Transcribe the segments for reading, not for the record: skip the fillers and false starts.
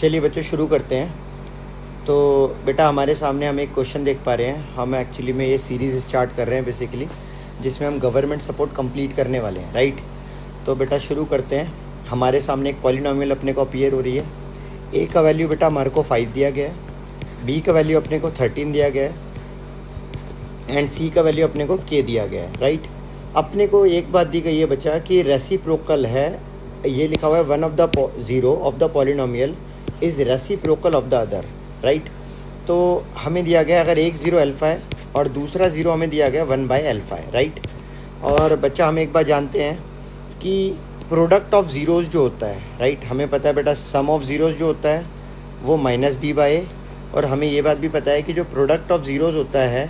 चलिए बच्चों शुरू करते हैं। तो बेटा हमारे सामने हम एक क्वेश्चन देख पा रहे हैं। हम एक्चुअली में ये सीरीज़ स्टार्ट कर रहे हैं बेसिकली, जिसमें हम गवर्नमेंट सपोर्ट कंप्लीट करने वाले हैं, राइट। तो बेटा शुरू करते हैं। हमारे सामने एक पॉलिनोमियल अपने को अपीयर हो रही है। ए का वैल्यू बेटा हमारे को 5 दिया गया है, बी का वैल्यू अपने को 13 दिया गया है एंड सी का वैल्यू अपने को के दिया गया है, राइट। अपने को एक बात दी गई है बच्चा कि रेसिप्रोकल है, ये लिखा हुआ है one of the zero of the polynomial is reciprocal of the other, right. तो हमें दिया गया अगर एक ज़ीरो अल्फ़ा है और दूसरा ज़ीरो हमें दिया गया 1/अल्फ़ा है, राइट। और बच्चा हम एक बात जानते हैं कि प्रोडक्ट ऑफ ज़ीरोज़ जो होता है, राइट, हमें पता है बेटा सम ऑफ ज़ीरोज़ जो होता है वो -b/a, और हमें ये बात भी पता है कि जो प्रोडक्ट ऑफ ज़ीरोज़ होता है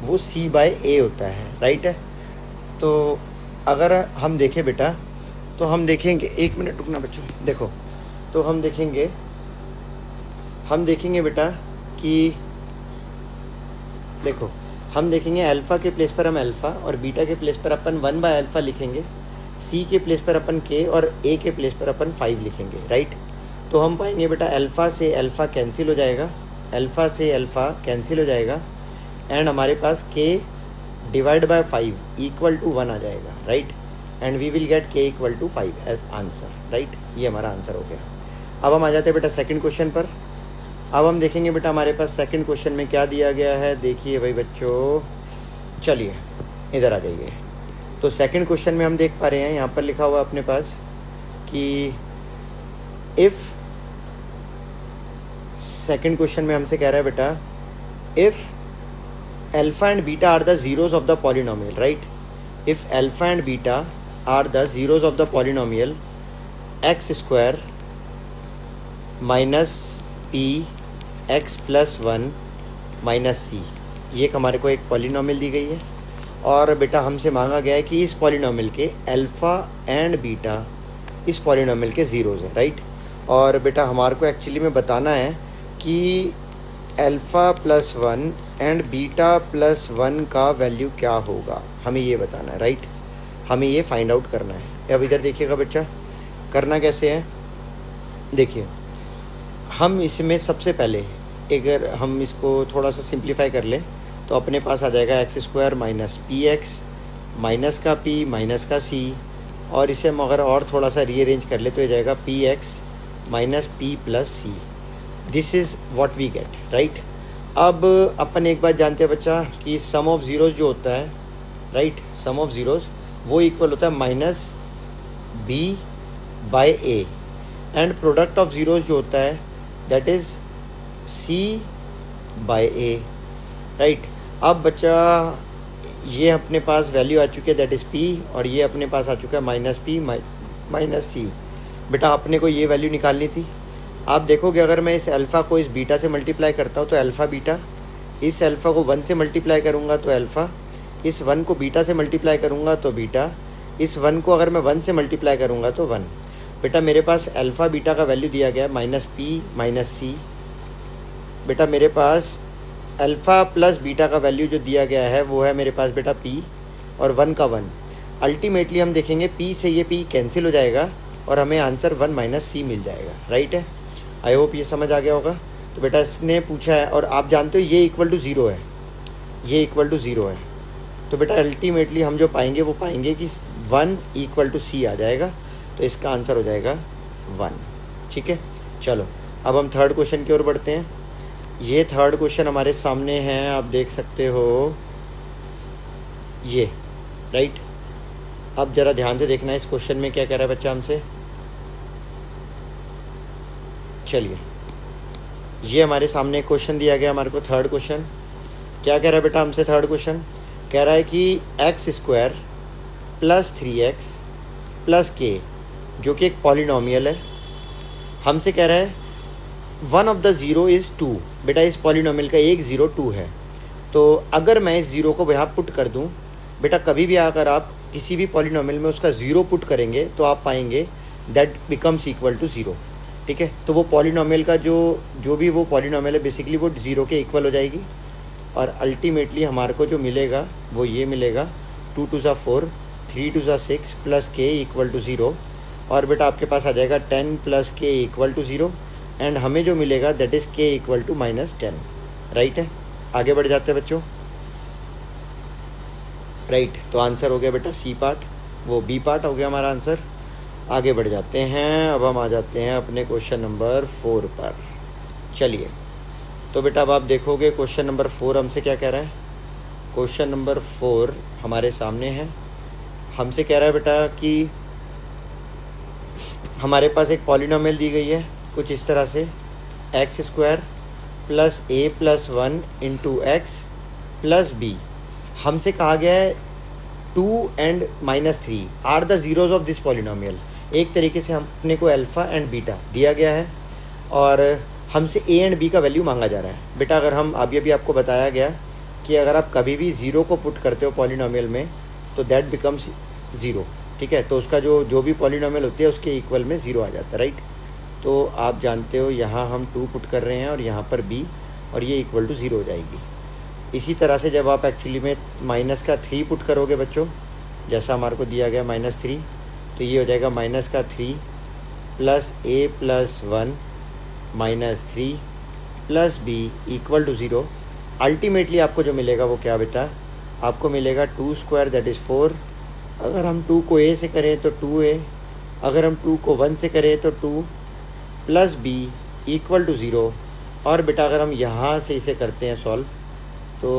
वो c/a होता है, राइट है। तो अगर हम देखें बेटा तो हम देखेंगे, एक मिनट रुकना बच्चों, देखो तो हम देखेंगे बेटा कि देखो हम देखेंगे अल्फ़ा के प्लेस पर हम अल्फ़ा और बीटा के प्लेस पर अपन 1/अल्फ़ा लिखेंगे, सी के प्लेस पर अपन के और ए के प्लेस पर अपन 5 लिखेंगे, राइट। तो हम पाएंगे बेटा अल्फ़ा से अल्फ़ा कैंसिल हो जाएगा, अल्फ़ा से अल्फ़ा कैंसिल हो जाएगा एंड हमारे पास K divide by 5 equal to 1 आ जाएगा, right. And we will get K equal to 5 as answer, right. ये हमारा आंसर हो गया। अब हम आ जाते हैं बेटा सेकंड क्वेश्चन पर। अब हम देखेंगे बेटा हमारे पास सेकंड क्वेश्चन में क्या दिया गया है। देखिए भाई बच्चों, चलिए इधर आ जाइए। तो सेकंड क्वेश्चन में हम देख पा रहे हैं, यहाँ पर लिखा हुआ अपने पास कि इफ़, सेकंड क्वेश्चन में हमसे कह रहा है बेटा if alpha and beta are the zeros of the polynomial, right? If alpha and beta are the zeros of the polynomial x square minus p x plus 1 minus c, ये हमारे को एक पॉलिनोमियल दी गई है और बेटा हमसे मांगा गया है कि इस पॉलिनोमियल के अल्फ़ा एंड बीटा इस पॉलिनोमियल के ज़ीरोज़ हैं, राइट। और बेटा हमारे को एक्चुअली में बताना है कि alpha plus 1 and beta plus 1 का वैल्यू क्या होगा, हमें ये बताना है, राइट। हमें ये फाइंड आउट करना है। अब इधर देखिएगा बच्चा, करना कैसे है। देखिए हम इसमें सबसे पहले अगर हम इसको थोड़ा सा सिंप्लीफाई कर लें तो अपने पास आ जाएगा x² माइनस px माइनस का p माइनस का c, और इसे हम अगर और थोड़ा सा रीअरेंज कर ले तो ये जाएगा px minus p plus c। This is what we get, right. अब अपन एक बात जानते हैं बच्चा कि सम ऑफ ज़ीरोज़ जो होता है, राइट, सम ऑफ ज़ीरोज़ वो इक्वल होता है -b/a and product of zeros जो होता है दैट इज़ c/a, राइट। अब बच्चा ये अपने पास वैल्यू आ चुकी है दैट इज़ p और ये अपने पास आ चुका है -p माइनस c। बेटा अपने को ये वैल्यू निकालनी थी। आप देखोगे अगर मैं इस अल्फ़ा को इस बीटा से मल्टीप्लाई करता हूँ तो अल्फ़ा बीटा, इस अल्फ़ा को 1 से मल्टीप्लाई करूँगा तो अल्फ़ा, इस 1 को बीटा से मल्टीप्लाई करूँगा तो बीटा, इस 1 को अगर मैं 1 से मल्टीप्लाई करूँगा तो 1। बेटा मेरे पास अल्फ़ा बीटा का वैल्यू दिया गया है -p माइनस c। बेटा मेरे पास अल्फ़ा प्लस बीटा का वैल्यू जो दिया गया है वो है मेरे पास बेटा p और 1 का 1। अल्टीमेटली हम देखेंगे p से ये p कैंसिल हो जाएगा और हमें आंसर 1 - c मिल जाएगा, राइट है। आई होप ये समझ आ गया होगा। तो बेटा इसने पूछा है और आप जानते हो ये इक्वल टू 0 है, ये इक्वल टू 0 है। तो बेटा अल्टीमेटली हम जो पाएंगे वो पाएंगे कि 1 = c आ जाएगा, तो इसका आंसर हो जाएगा 1, ठीक है। चलो अब हम थर्ड क्वेश्चन की ओर बढ़ते हैं। ये थर्ड क्वेश्चन हमारे सामने है, आप देख सकते हो ये, राइट। अब ज़रा ध्यान से देखना है इस क्वेश्चन में क्या कह रहा है बच्चा हमसे। चलिए ये हमारे सामने क्वेश्चन दिया गया हमारे को, थर्ड क्वेश्चन क्या कह रहा है बेटा हमसे। थर्ड क्वेश्चन कह रहा है कि x² plus 3x plus k जो कि एक पॉलिनोमियल है, हमसे कह रहा है one of the zero is 2। बेटा इस पॉलिनोमियल का एक ज़ीरो 2 है। तो अगर मैं इस ज़ीरो को यहाँ पुट कर दूँ, बेटा कभी भी अगर आप किसी भी पॉलिनोमियल में उसका ज़ीरो पुट करेंगे तो आप पाएंगे दैट बिकम्स इक्वल टू 0, ठीक है। तो वो पॉलिनोमियल का जो भी वो पॉलिनोमियल है बेसिकली वो 0 के इक्वल हो जाएगी और अल्टीमेटली हमारे को जो मिलेगा वो ये मिलेगा 2 × 4 3 × 6 प्लस k = 0। और बेटा आपके पास आ जाएगा 10 + k = 0 एंड हमें जो मिलेगा that is k equal to -10, right है। आगे बढ़ जाते हैं बच्चों, राइट। तो आंसर हो गया बेटा सी पार्ट, वो बी पार्ट हो गया हमारा आंसर। आगे बढ़ जाते हैं, अब हम आ जाते हैं अपने क्वेश्चन नंबर 4 पर। चलिए, तो बेटा अब आप देखोगे क्वेश्चन नंबर 4 हमसे क्या कह रहा है। क्वेश्चन नंबर 4 हमारे सामने है, हमसे कह रहा है बेटा कि हमारे पास एक पॉलिनोमियल दी गई है कुछ इस तरह से, x² plus a plus 1 into x plus b. हमसे कहा गया है 2 and -3 are the zeros of this polynomial. एक तरीके से हमने को अल्फ़ा एंड बीटा दिया गया है और हमसे a एंड b का वैल्यू मांगा जा रहा है। बेटा अगर हम अभी आपको बताया गया कि अगर आप कभी भी ज़ीरो को पुट करते हो पॉलिनोमियल में तो दैट बिकम्स ज़ीरो, ठीक है। तो उसका जो भी पॉलिनोमियल होती है उसके इक्वल में ज़ीरो आ जाता है, राइट। तो आप जानते हो यहाँ हम 2 पुट कर रहे हैं और यहाँ पर b, और ये इक्वल टू 0 हो जाएगी। इसी तरह से जब आप एक्चुअली में -3 पुट करोगे बच्चों, जैसा हमारे को दिया गया -3, तो ये हो जाएगा -3 plus a plus 1 -3 plus b equal to 0। Ultimately आपको जो मिलेगा वो क्या बेटा, आपको मिलेगा 2² दैट इज़ 4। अगर हम 2 को a से करें तो 2a, अगर हम 2 को 1 से करें तो 2 प्लस b इक्वल टू 0। और बेटा अगर हम यहाँ से इसे करते हैं सॉल्व तो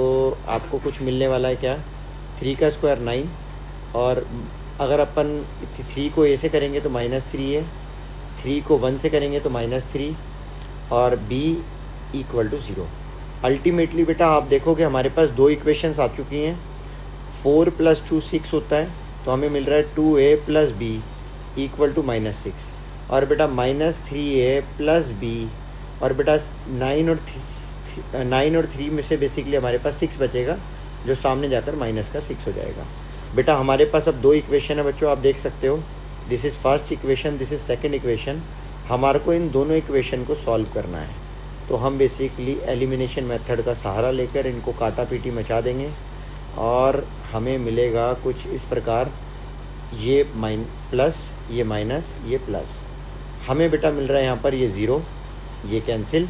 आपको कुछ मिलने वाला है क्या, 3 का स्क्वायर 9, और अगर अपन 3 को a से करेंगे तो -3 है, 3 को 1 से करेंगे तो -3 और b इक्वल टू 0। अल्टीमेटली बेटा आप देखोगे हमारे पास 2 इक्वेशंस आ चुकी हैं। 4 + 2 6 होता है, तो हमें मिल रहा है 2a plus b equal to -6, और बेटा -3a प्लस b, और बेटा 9 और 3 में से बेसिकली हमारे पास 6 बचेगा, जो सामने जाकर -6 हो जाएगा। बेटा हमारे पास अब 2 इक्वेशन है बच्चों, आप देख सकते हो। This is first equation, this is second equation. हमारे को इन दोनों इक्वेशन को सॉल्व करना है, तो हम बेसिकली एलिमिनेशन मेथड का सहारा लेकर इनको काटा पीटी मचा देंगे और हमें मिलेगा कुछ इस प्रकार, ये प्लस, ये माइनस, ये प्लस। हमें बेटा मिल रहा है यहाँ पर ये 0, ये कैंसिल,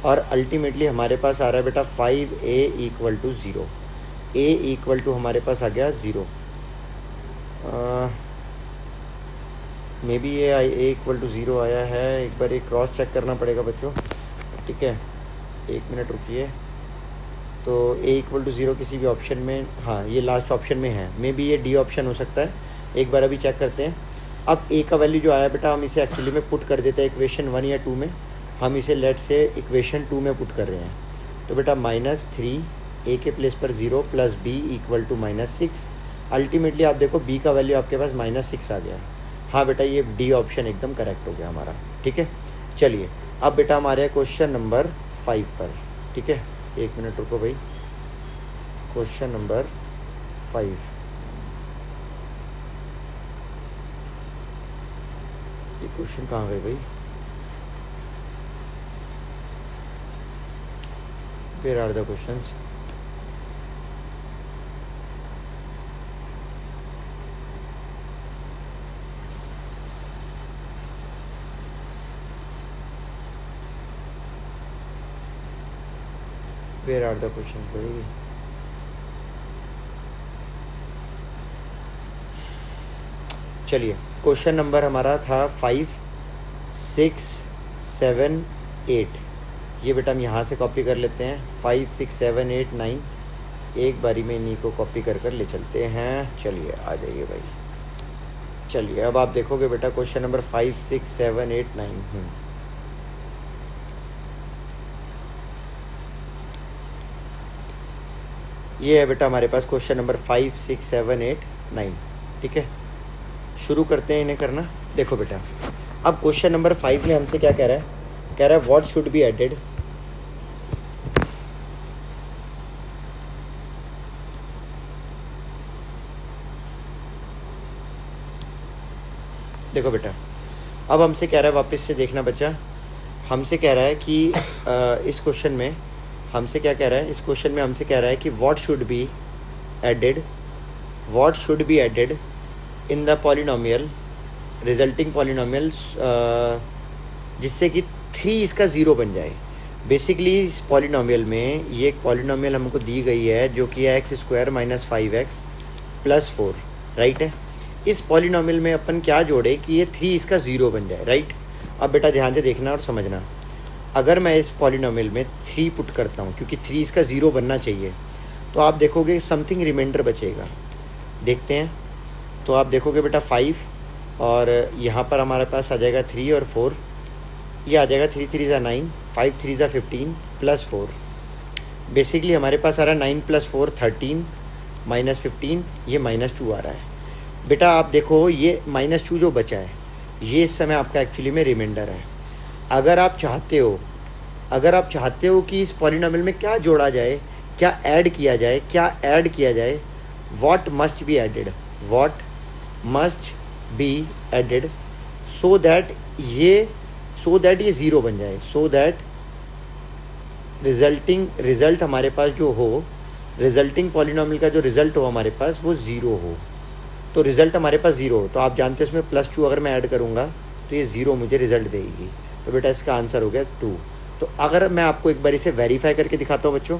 और अल्टीमेटली हमारे पास आ रहा है बेटा 5a equal to 0। a equal to हमारे पास आ गया 0। मे बी ये a इक्वल टू 0 आया है, एक बार ये क्रॉस चेक करना पड़ेगा बच्चों, ठीक है। 1 मिनट रुकिए। तो a इक्वल टू 0 किसी भी ऑप्शन में, हाँ ये लास्ट ऑप्शन में है, मे बी ये डी ऑप्शन हो सकता है। एक बार अभी चेक करते हैं। अब a का वैल्यू जो आया बेटा, हम इसे एक्चुअली में पुट कर देते हैं इक्वेशन 1 या 2 में। हम इसे लेट से इक्वेशन 2 में पुट कर रहे हैं, तो बेटा -3 a के प्लेस पर 0 plus b equal to -6। Ultimately आप देखो b का वैल्यू आपके पास -6 आ गया है। हाँ बेटा ये डी ऑप्शन एकदम करेक्ट हो गया हमारा, ठीक है। चलिए अब बेटा हमारे क्वेश्चन नंबर 5 पर, ठीक है। 1 मिनट रुको भाई। क्वेश्चन नंबर 5, ये क्वेश्चन कहाँ गए भाई, where are the questions? Where are the questions भाई? चलिए क्वेश्चन नंबर हमारा था 5, 6, 7, 8। ये बेटा हम यहाँ से कॉपी कर लेते हैं, 5, 6, 7, 8, 9। एक बारी में इन्हीं को कॉपी कर ले चलते हैं। चलिए आ जाइए भाई। चलिए अब आप देखोगे बेटा क्वेश्चन नंबर 5, 6, 7, 8, 9। ये है बेटा हमारे पास क्वेश्चन नंबर 5, 6, 7, 8, 9, ठीक है। शुरू करते हैं इन्हें करना। देखो बेटा अब क्वेश्चन नंबर 5 में हमसे क्या कह रहा है, कह रहा है व्हाट शुड बी एडेड। देखो बेटा अब हमसे कह रहा है, वापस से देखना बच्चा, हमसे कह रहा है कि इस क्वेश्चन में हमसे क्या कह रहा है, इस क्वेश्चन में हमसे कह रहा है कि what should be added, what should be added in the polynomial, resulting polynomials, जिससे कि 3 इसका ज़ीरो बन जाए। बेसिकली इस पॉलिनोमियल में ये एक पॉलिनोमियल हमको दी गई है जो कि है x square minus 5x plus 4, right है। इस पॉलिनोमियल में अपन क्या जोड़े कि ये 3 इसका ज़ीरो बन जाए, राइट। अब बेटा ध्यान से देखना और समझना, अगर मैं इस पॉलिनोमियल में 3 पुट करता हूँ क्योंकि 3 इसका ज़ीरो बनना चाहिए, तो आप देखोगे समथिंग रिमाइंडर बचेगा। देखते हैं, तो आप देखोगे बेटा 5 और यहाँ पर हमारे पास आ जाएगा 3 और 4, ये आ जाएगा 3 3 ज़ा 9, 5 3 ज़ा 15 प्लस 4। बेसिकली हमारे पास आ रहा है 9 प्लस 4 13 माइनस 15, ये -2 आ रहा है। बेटा आप देखो ये -2 जो बचा है ये इस समय आपका एक्चुअली में रिमाइंडर है। अगर आप चाहते हो कि इस पॉलिनोमियल में क्या जोड़ा जाए, क्या ऐड किया जाए, what must be added so that ये ज़ीरो बन जाए, सो दैट रिजल्ट हमारे पास जो हो, रिजल्टिंग पॉलिनोमियल का जो रिजल्ट हो हमारे पास वो ज़ीरो हो। तो रिजल्ट हमारे पास ज़ीरो हो तो आप जानते हो इसमें +2 अगर मैं ऐड करूँगा तो ये ज़ीरो मुझे रिजल्ट देगी। तो बेटा इसका आंसर हो गया 2। तो अगर मैं आपको एक बार इसे वेरीफाई करके दिखाता हूँ बच्चों,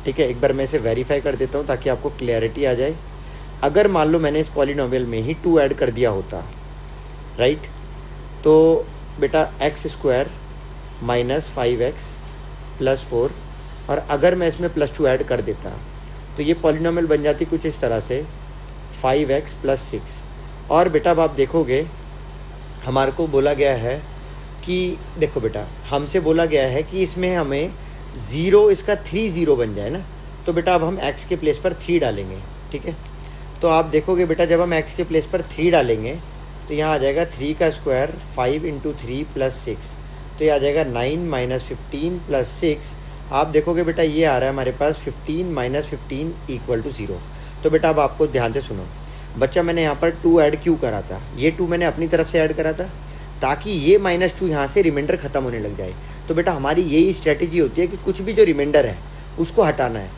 ठीक है, एक बार मैं इसे वेरीफाई कर देता हूँ ताकि आपको क्लैरिटी आ जाए। अगर मान लो मैंने इस पॉलिनोमियल में ही 2 ऐड कर दिया होता, राइट, तो बेटा x square minus 5x plus 4, और अगर मैं इसमें +2 ऐड कर देता तो ये पॉलिनोमियल बन जाती कुछ इस तरह से 5x प्लस 6। और बेटा अब आप देखोगे हमारे को बोला गया है कि देखो बेटा हमसे बोला गया है कि इसमें हमें ज़ीरो इसका 3 ज़ीरो बन जाए ना, तो बेटा अब हम x के प्लेस पर 3 डालेंगे, ठीक है। तो आप देखोगे बेटा जब हम x के प्लेस पर 3 डालेंगे तो यहाँ आ जाएगा 3 का स्क्वायर 5 × 3 + 6, तो ये आ जाएगा 9 - 15 + 6। आप देखोगे बेटा ये आ रहा है हमारे पास 15 - 15 = 0। तो बेटा अब आपको ध्यान से सुनो बच्चा, मैंने यहाँ पर 2 ऐड क्यों करा था, ये 2 मैंने अपनी तरफ से ऐड करा था ताकि ये -2 यहाँ से रिमाइंडर ख़त्म होने लग जाए। तो बेटा हमारी यही स्ट्रेटेजी होती है कि कुछ भी जो रिमाइंडर है उसको हटाना है,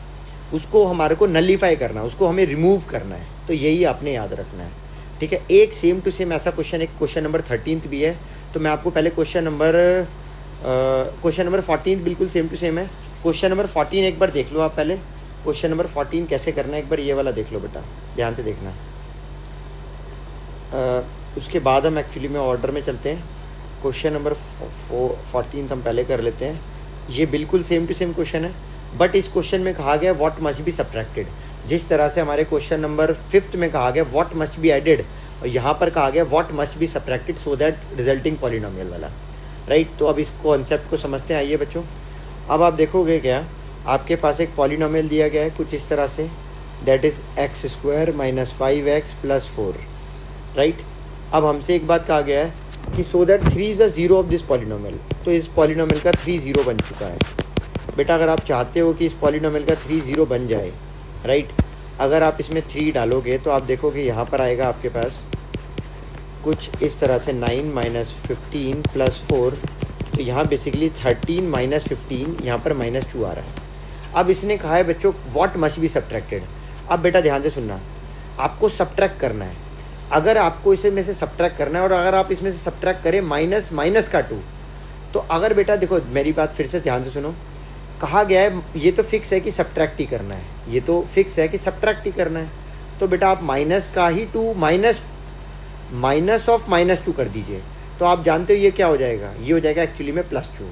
उसको हमारे को नलीफाई करना है, उसको हमें रिमूव करना है। तो यही आपने याद रखना है, ठीक है। एक सेम टू सेम ऐसा क्वेश्चन, एक क्वेश्चन नंबर 13 भी है। तो मैं आपको पहले क्वेश्चन नंबर 14 बिल्कुल सेम टू सेम है। क्वेश्चन नंबर 14 एक बार देख लो आप पहले, क्वेश्चन नंबर 14 कैसे करना है एक बार ये वाला देख लो बेटा, ध्यान से देखना। उसके बाद हम एक्चुअली में ऑर्डर में चलते हैं। क्वेश्चन नंबर 14 हम पहले कर लेते हैं। ये बिल्कुल सेम टू सेम क्वेश्चन है, बट इस क्वेश्चन में कहा गया व्हाट मस्ट बी सब्ट्रैक्टेड। जिस तरह से हमारे क्वेश्चन नंबर 5 में कहा गया व्हाट मस्ट बी एडेड, और यहाँ पर कहा गया what must be subtracted so that resulting polynomial वाला, राइट। तो अब इस कॉन्सेप्ट को समझते हैं, आइए बच्चों। अब आप देखोगे क्या, आपके पास एक पॉलिनोमियल दिया गया है कुछ इस तरह से, that is x square minus 5x plus 4, right. अब हमसे एक बात कहा गया है कि so that 3 is a zero of this polynomial, तो इस पॉलिनोमियल का 3 ज़ीरो बन चुका है। बेटा अगर आप चाहते हो कि इस पॉलिनोमियल का 3 ज़ीरो बन जाए, राइट, अगर आप इसमें 3 डालोगे तो आप देखोगे यहाँ पर आएगा आपके पास कुछ इस तरह से 9 - 15 + 4, तो यहाँ बेसिकली 13 - 15, यहाँ पर -2 आ रहा है। अब इसने कहा है बच्चों व्हाट मस्ट बी सब्ट्रैक्टेड। अब बेटा ध्यान से सुनना, आपको सब्ट्रैक्ट करना है। अगर आपको इसे में से सब्ट्रैक्ट करना है और अगर आप इसमें से सब्ट्रैक्ट करें माइनस का 2, तो अगर बेटा देखो मेरी बात फिर से ध्यान से सुनो, कहा गया है ये तो फिक्स है कि सब्ट्रैक्ट ही करना है, ये तो फिक्स है कि सब्ट्रैक्ट ही करना है। तो बेटा आप माइनस का ही 2 माइनस ऑफ -2 कर दीजिए, तो आप जानते हो ये क्या हो जाएगा, ये हो जाएगा एक्चुअली में +2,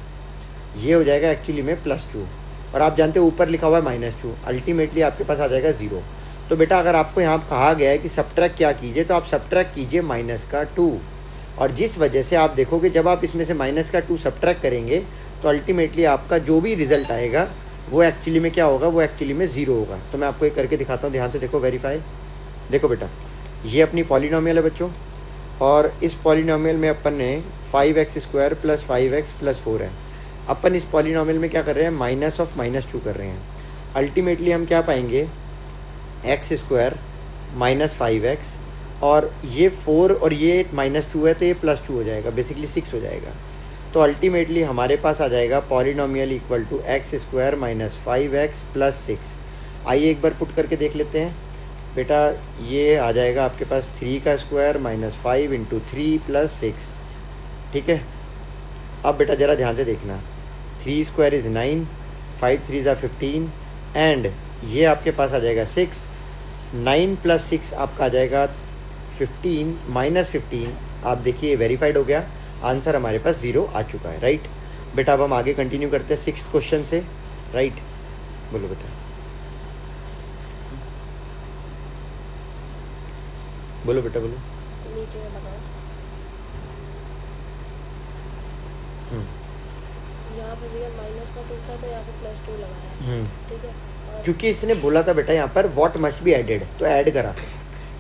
ये हो जाएगा एक्चुअली में +2, और आप जानते हो ऊपर लिखा हुआ है -2, अल्टीमेटली आपके पास आ जाएगा 0। तो बेटा अगर आपको यहाँ कहा गया है कि सब्ट्रैक्ट क्या कीजिए, तो आप सब्ट्रैक्ट कीजिए -2, और जिस वजह से आप देखोगे जब आप इसमें से -2 सब्ट्रैक्ट करेंगे तो अल्टीमेटली आपका जो भी रिजल्ट आएगा वो एक्चुअली में क्या होगा, वो एक्चुअली में 0 होगा। तो मैं आपको एक करके दिखाता हूँ, ध्यान से देखो, वेरीफाई। देखो बेटा ये अपनी पॉलिनोमियल है बच्चों, और इस पॉलिनोमियल में अपन ने 5x square plus 5x plus 4 है। अपन इस पॉलिनोमियल में क्या कर रहे हैं, माइनस ऑफ -2 कर रहे हैं। अल्टीमेटली हम क्या पाएंगे, एक्स स्क्वायर माइनस 5x, और ये 4 और ये -2 है तो ये +2 हो जाएगा, बेसिकली 6 हो जाएगा। तो अल्टीमेटली हमारे पास आ जाएगा polynomial equal to x square minus 5x plus 6। आइए एक बार पुट करके देख लेते हैं बेटा, ये आ जाएगा आपके पास 3 का स्क्वायर -5 × 3 + 6, ठीक है। अब बेटा ज़रा ध्यान से देखना, 3 स्क्वायर इज़ 9, 5 3 ज़ा 15 एंड ये आपके पास आ जाएगा 6, 9 + 6 आपका आ जाएगा 15 -15। आप देखिए वेरीफाइड हो गया, आंसर हमारे पास 0 आ चुका है, राइट। बेटा अब हम आगे कंटिन्यू करते हैं 6th क्वेश्चन से, राइट। बोलो बेटा, बोलो बेटा बोलो। नीचे लगाओ, यहाँ पे भैया माइनस का 2 था तो यहाँ पे +2 लगाया, ठीक है। और क्योंकि इसने बोला था बेटा यहाँ पर व्हाट मस्ट बी एडेड, तो ऐड करा।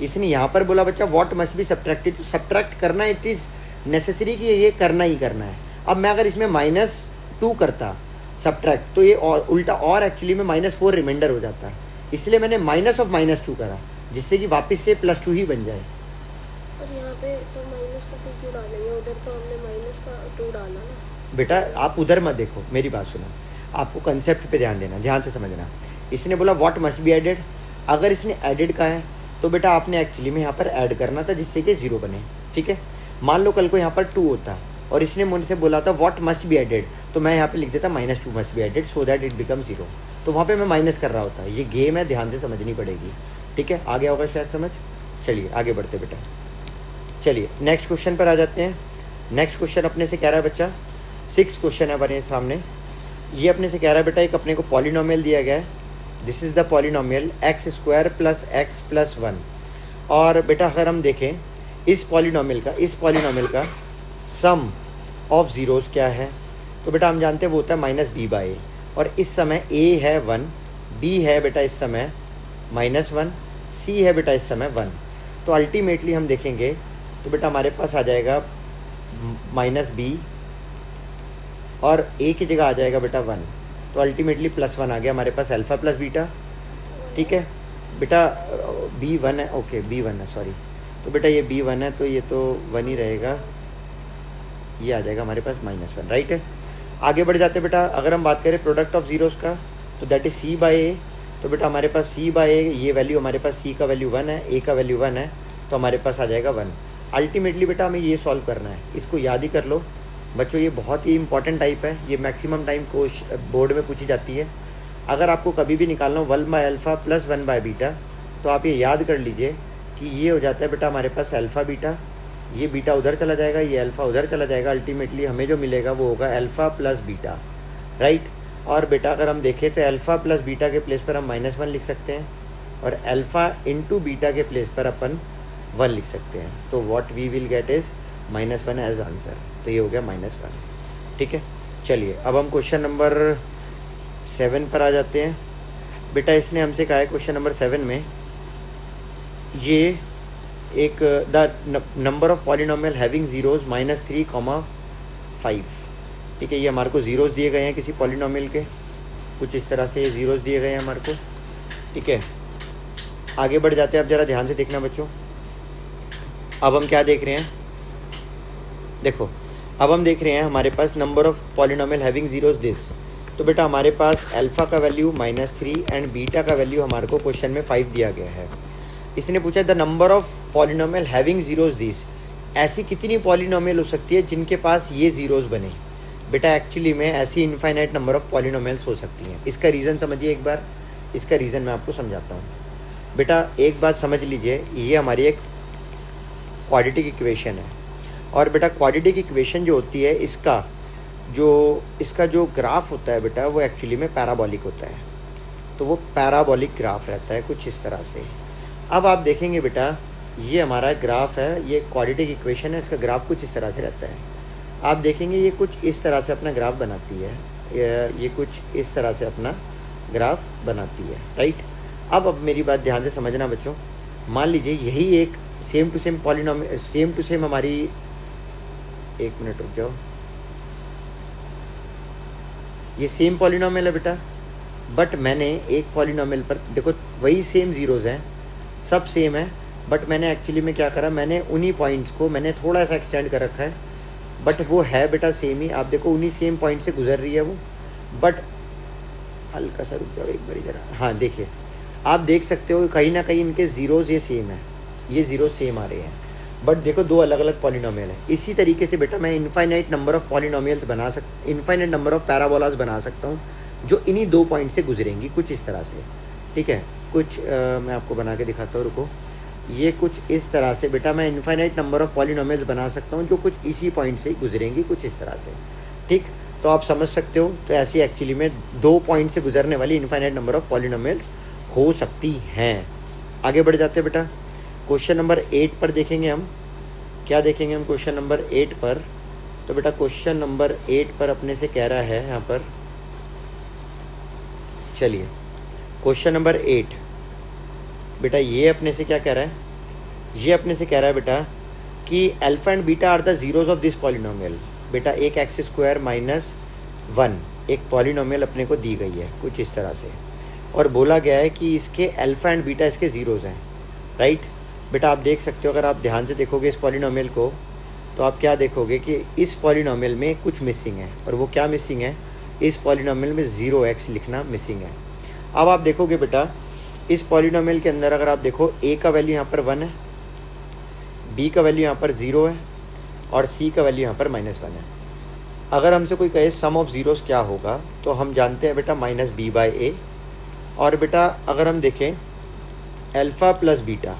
इसने यहाँ पर बोला बच्चा व्हाट मस्ट बी सब्ट्रैक्टेड, तो सब्ट्रैक्ट करना इट इज़ नेसेसरी कि ये करना ही करना है। अब मैं अगर इसमें -2 करता सब्ट्रैक्ट तो ये और उल्टा और एक्चुअली में -4 रिमाइंडर हो जाता है, इसलिए मैंने -2 करा जिससे कि वापस से +2 ही बन जाए। और यहाँ पे तो माइनस का 2 क्यों डालेंगे, उधर तो हमने माइनस का 2 डाला ना। बेटा आप उधर मत देखो, मेरी बात सुनो, आपको कंसेप्ट पे ध्यान देना, ध्यान से समझना। इसने बोला व्हाट मस्ट बी एडेड, अगर इसने एडेड का है तो बेटा आपने एक्चुअली में यहाँ पर ऐड करना था जिससे कि 0 बने, ठीक है। मान लो कल को यहाँ पर 2 होता और इसने मुझसे बोला था व्हाट मस्ट बी एडेड, तो मैं यहाँ पे लिख देता -2 must be added so that it become 0, तो वहाँ पे मैं माइनस कर रहा होता। ये गेम है, ध्यान से समझनी पड़ेगी, ठीक है। आगे होगा शायद समझ। चलिए आगे बढ़ते बेटा, चलिए नेक्स्ट क्वेश्चन पर आ जाते हैं। नेक्स्ट क्वेश्चन अपने से कह रहा है बच्चा, 6th क्वेश्चन है हमारे सामने। ये अपने से कह रहा है बेटा एक अपने को पॉलिनोमियल दिया गया है, this is the polynomial x² + x + 1। और बेटा अगर हम देखें इस पॉलिनोमियल का सम ऑफ ज़ीरोज़ क्या है, तो बेटा हम जानते हैं वो होता है -b/a, और इस समय a है 1, b है बेटा इस समय -1, c है बेटा इस समय 1। तो अल्टीमेटली हम देखेंगे तो बेटा हमारे पास आ जाएगा -b और a की जगह आ जाएगा बेटा 1, तो अल्टीमेटली +1 आ गया हमारे पास अल्फ़ा प्लस बीटा, ठीक है बेटा। b1 है, ओके b1 है, सॉरी। तो बेटा ये b1 है तो ये तो 1 ही रहेगा, ये आ जाएगा हमारे पास -1, राइट है। आगे बढ़ जाते बेटा, अगर हम बात करें प्रोडक्ट ऑफ ज़ीरोज़ का तो दैट इज़ c/a, तो बेटा हमारे पास c/a, ये वैल्यू हमारे पास c का वैल्यू 1 है, a का वैल्यू 1 है, तो हमारे पास आ जाएगा 1। अल्टीमेटली बेटा हमें ये सॉल्व करना है, इसको याद ही कर लो बच्चों, ये बहुत ही इंपॉर्टेंट टाइप है, ये मैक्सिमम टाइम बोर्ड में पूछी जाती है। अगर आपको कभी भी निकालना हो 1/α + 1/β, तो आप ये याद कर लीजिए कि ये हो जाता है बेटा हमारे पास अल्फ़ा बीटा, ये बीटा उधर चला जाएगा, ये अल्फ़ा उधर चला जाएगा, अल्टीमेटली हमें जो मिलेगा वो होगा अल्फ़ा + बीटा, राइट। और बेटा अगर हम देखें तो अल्फ़ा + बीटा के प्लेस पर हम -1 लिख सकते हैं और अल्फ़ा × बीटा के प्लेस पर अपन 1 लिख सकते हैं, तो what we will get is -1 as answer, तो ये हो गया -1, ठीक है। चलिए अब हम क्वेश्चन नंबर 7 पर आ जाते हैं। बेटा इसने हमसे कहा है क्वेश्चन नंबर 7 में, ये एक the number of polynomial having zeros -3, 5, ठीक है। ये हमारे को ज़ीरोज़ दिए गए हैं किसी पॉलिनोमियल के, कुछ इस तरह से ये ज़ीरोज़ दिए गए हैं हमारे को, ठीक है। आगे बढ़ जाते हैं, अब ज़रा ध्यान से देखना बच्चों। अब हम क्या देख रहे हैं, देखो अब हम देख रहे हैं हमारे पास number of polynomial having zeroes this, तो बेटा हमारे पास अल्फ़ा का वैल्यू -3 एंड बीटा का वैल्यू हमारे को क्वेश्चन में 5 दिया गया है। इसने पूछा the number of polynomial having zeroes this, ऐसी कितनी पॉलिनोमियल हो सकती है जिनके पास ये ज़ीरोज़ बने। बेटा एक्चुअली में ऐसी इनफाइनाइट नंबर ऑफ पॉलिनोमियल्स हो सकती हैं। इसका रीज़न समझिए एक बार, इसका रीज़न मैं आपको समझाता हूँ। बेटा एक बात समझ लीजिए, ये हमारी एक क्वाड्रेटिक इक्वेशन है, और बेटा क्वाड्रेटिक इक्वेशन जो होती है इसका जो ग्राफ होता है बेटा वो एक्चुअली में पैराबोलिक होता है, तो वो पैराबोलिक ग्राफ रहता है कुछ इस तरह से। अब आप देखेंगे बेटा ये हमारा ग्राफ है, ये क्वाड्रेटिक इक्वेशन है, इसका ग्राफ कुछ इस तरह से रहता है। आप देखेंगे ये कुछ इस तरह से अपना ग्राफ बनाती है, ये कुछ इस तरह से अपना ग्राफ बनाती है, राइट। अब मेरी बात ध्यान से समझना बच्चों, मान लीजिए यही एक same to same polynomial, same to same हमारी, एक मिनट रुक जाओ, ये सेम पॉलिनोमियल है बेटा, बट मैंने एक पॉलिनोमियल पर देखो वही सेम ज़ीरोज़ हैं, सब सेम है, बट मैंने एक्चुअली में क्या करा, मैंने उन्हीं पॉइंट्स को मैंने थोड़ा सा एक्सटेंड कर रखा है, बट वो है बेटा सेम ही। आप देखो उन्हीं सेम पॉइंट से गुजर रही है वो, बट हल्का सा रुक जाओ एक बारी ज़रा, हाँ देखिए आप देख सकते हो कहीं ना कहीं इनके ज़ीरोज़ ये सेम है, ये ज़ीरो सेम आ रहे हैं। बट देखो दो अलग अलग पॉलिनोमियल है। इसी तरीके से बेटा मैं infinite number of polynomials infinite number of parabolas बना सकता हूँ जो इन्हीं 2 पॉइंट से गुजरेंगी, कुछ इस तरह से, ठीक है। कुछ मैं आपको बना के दिखाता हूँ, रुको। ये कुछ इस तरह से बेटा मैं इनफाइनाइट नंबर ऑफ पॉलिनोमियल्स बना सकता हूँ जो कुछ इसी पॉइंट से ही गुजरेंगी, कुछ इस तरह से, ठीक। तो आप समझ सकते हो, तो ऐसी एक्चुअली में 2 पॉइंट से गुजरने वाली इनफाइनाइट नंबर ऑफ पॉलिनोमियल्स हो सकती हैं। आगे बढ़ जाते हैं बेटा, क्वेश्चन नंबर 8 पर देखेंगे हम। क्या देखेंगे हम क्वेश्चन नंबर 8 पर? तो बेटा क्वेश्चन नंबर 8 पर अपने से कह रहा है यहाँ पर, चलिए क्वेश्चन नंबर 8 बेटा ये अपने से क्या कह रहा है? ये अपने से कह रहा है बेटा कि alpha and beta are the zeros of this polynomial. बेटा एक एक्स स्क्वायर माइनस 1 एक पॉलिनोमियल अपने को दी गई है कुछ इस तरह से, और बोला गया है कि इसके अल्फा एंड बीटा इसके ज़ीरोज़ हैं, राइट। बेटा आप देख सकते हो, अगर आप ध्यान से देखोगे इस पॉलिनोमियल को, तो आप क्या देखोगे कि इस पॉलिनोमियल में कुछ मिसिंग है, और वो क्या मिसिंग है? इस पॉलिनोमियल में 0x लिखना मिसिंग है। अब आप देखोगे बेटा इस पॉलिनोमियल के अंदर अगर आप देखो a का वैल्यू यहाँ पर 1 है, b का वैल्यू यहाँ पर 0 है, और c का वैल्यू यहाँ पर -1 है। अगर हमसे कोई कहे सम ऑफ ज़ीरोज़ क्या होगा, तो हम जानते हैं बेटा -b/a। और बेटा अगर हम देखें अल्फ़ा प्लस बीटा,